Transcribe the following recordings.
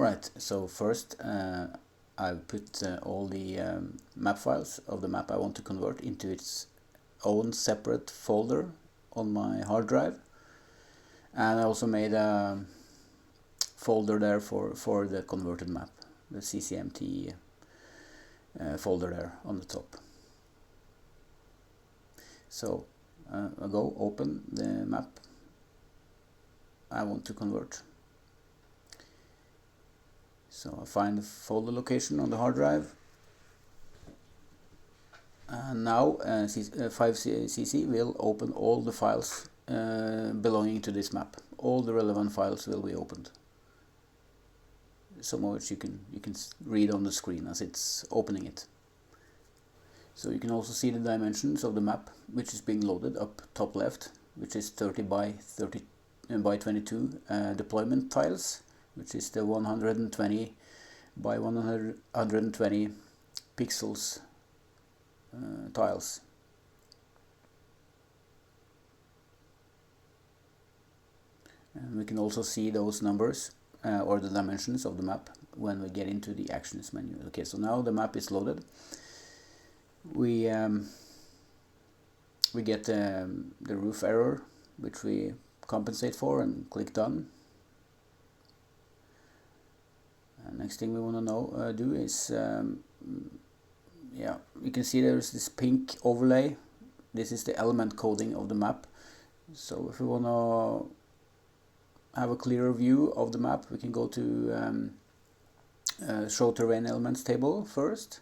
Right, so first I've put all the map files of the map I want to convert into its own separate folder on my hard drive, and I also made a folder there for the converted map, the CCMT folder there on the top. So I'll go open the map I want to convert. So I find the folder location on the hard drive, and now 5cc will open all the files belonging to this map. All the relevant files will be opened. Some of which you can read on the screen as it's opening it. So you can also see the dimensions of the map, which is being loaded up top left, which is 30 by 30 by 22 deployment tiles, which is the 120 by 120 pixels tiles. And we can also see those numbers or the dimensions of the map when we get into the actions menu. Okay, so now the map is loaded. We get the roof error, which we compensate for, and click done. Next thing we want to do is yeah, you can see there's this pink overlay. This is the element coding of the map. So if we want to have a clearer view of the map, we can go to show terrain elements table first,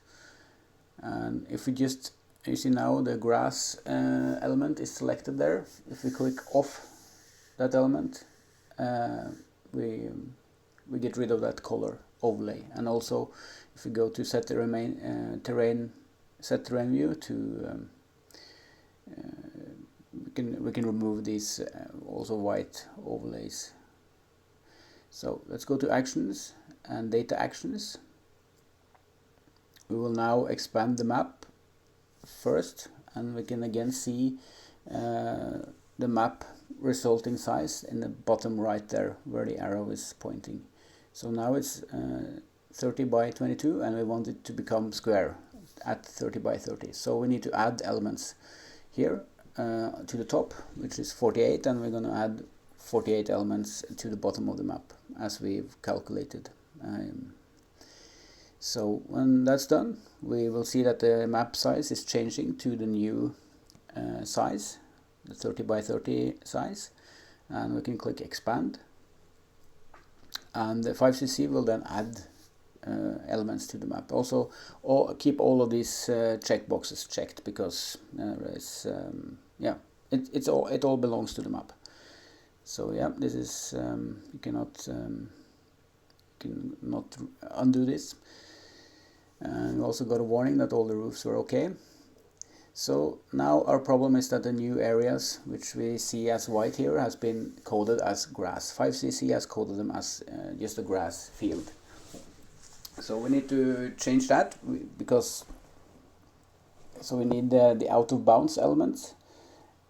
and if we just, you see now the grass element is selected there. If we click off that element, we get rid of that color overlay. And also if we go to set the terrain view to we can remove these also white overlays. So let's go to actions and data actions. We will now expand the map first, and we can again see the map resulting size in the bottom right there where the arrow is pointing. So now it's 30 by 22, and we want it to become square at 30 by 30. So we need to add elements here to the top, which is 48, and we're going to add 48 elements to the bottom of the map as we've calculated. So when that's done, we will see that the map size is changing to the new size, the 30 by 30 size, and we can click expand, and the 5cc will then add elements to the map. Also, keep all of these checkboxes checked, because it's yeah, it all belongs to the map. So yeah, this is you cannot undo this. And we also got a warning that all the roofs were okay. So now our problem is that the new areas, which we see as white here, has been coded as grass. 5cc has coded them as just a grass field. So we need to change that, because we need the out of bounds element,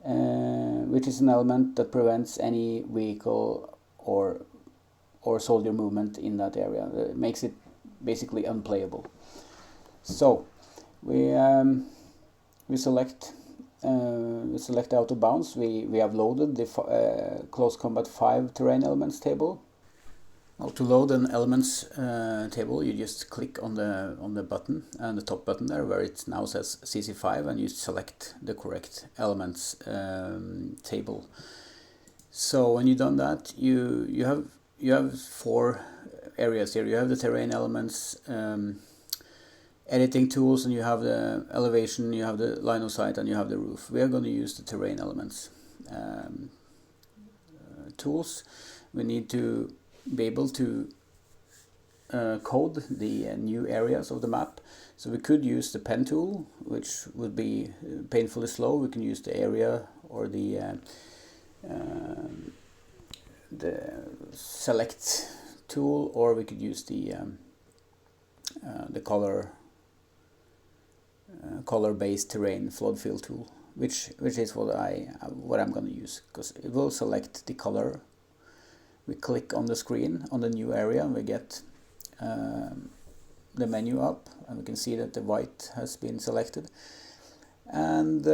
which is an element that prevents any vehicle or soldier movement in that area. It makes it basically unplayable. So we select out of bounds. We have loaded the Close Combat 5 terrain elements table. Well, to load an elements table, you just click on the button, and the top button there where it now says CC5, and you select the correct elements table. So when you've done that, you have 4 areas here. You have the terrain elements, editing tools, and you have the elevation, you have the line of sight, and you have the roof. We are going to use the terrain elements tools. We need to be able to code the new areas of the map. So we could use the pen tool, which would be painfully slow. We can use the area or the select tool, or we could use the color-based terrain flood fill tool, which is what I'm going to use, because it will select the color. We click on the screen on the new area, and we get the menu up, and we can see that the white has been selected, and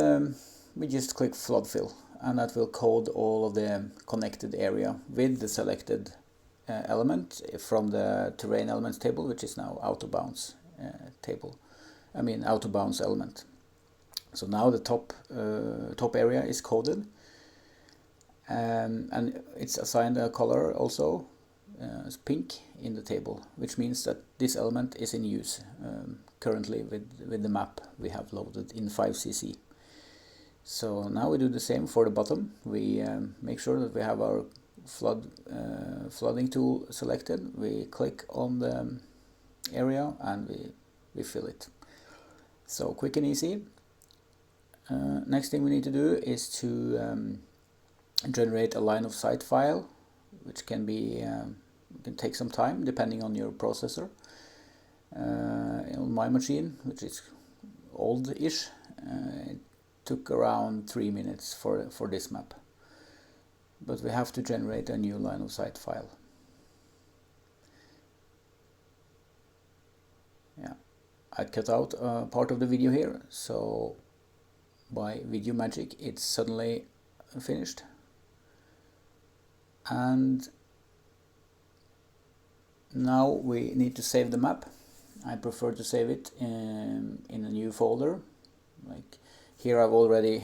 we just click flood fill, and that will code all of the connected area with the selected element from the terrain elements table, which is now out of bounds out of bounds element. So now the top area is coded, and it's assigned a color also as pink in the table, which means that this element is in use currently with the map we have loaded in 5cc. So now we do the same for the bottom. We make sure that we have our flooding tool selected. We click on the area and we fill it. So quick and easy. Next thing we need to do is to generate a line of sight file, which can take some time depending on your processor. On my machine, which is old-ish, it took around 3 minutes for this map. But we have to generate a new line of sight file. Yeah, I cut out part of the video here, so by video magic it's suddenly finished. And now we need to save the map. I prefer to save it in a new folder. Like here I've already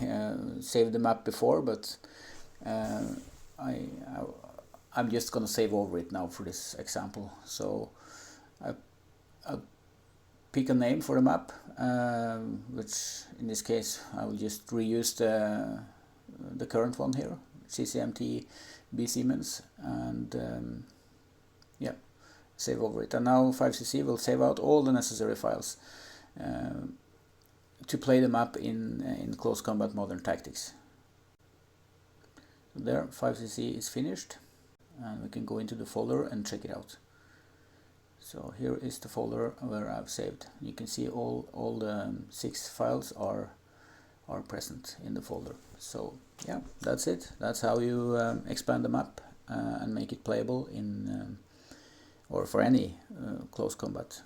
saved the map before, but I'm just gonna save over it now for this example. So I'll pick a name for the map, which in this case I will just reuse the current one here, CCMT B Siemens, and yeah, save over it. And now 5cc will save out all the necessary files to play the map in Close Combat Modern Tactics. So there, 5cc is finished, and we can go into the folder and check it out. So here is the folder where I've saved. You can see all the 6 files are present in the folder. So yeah, that's it. That's how you expand the map and make it playable in or for any close combat.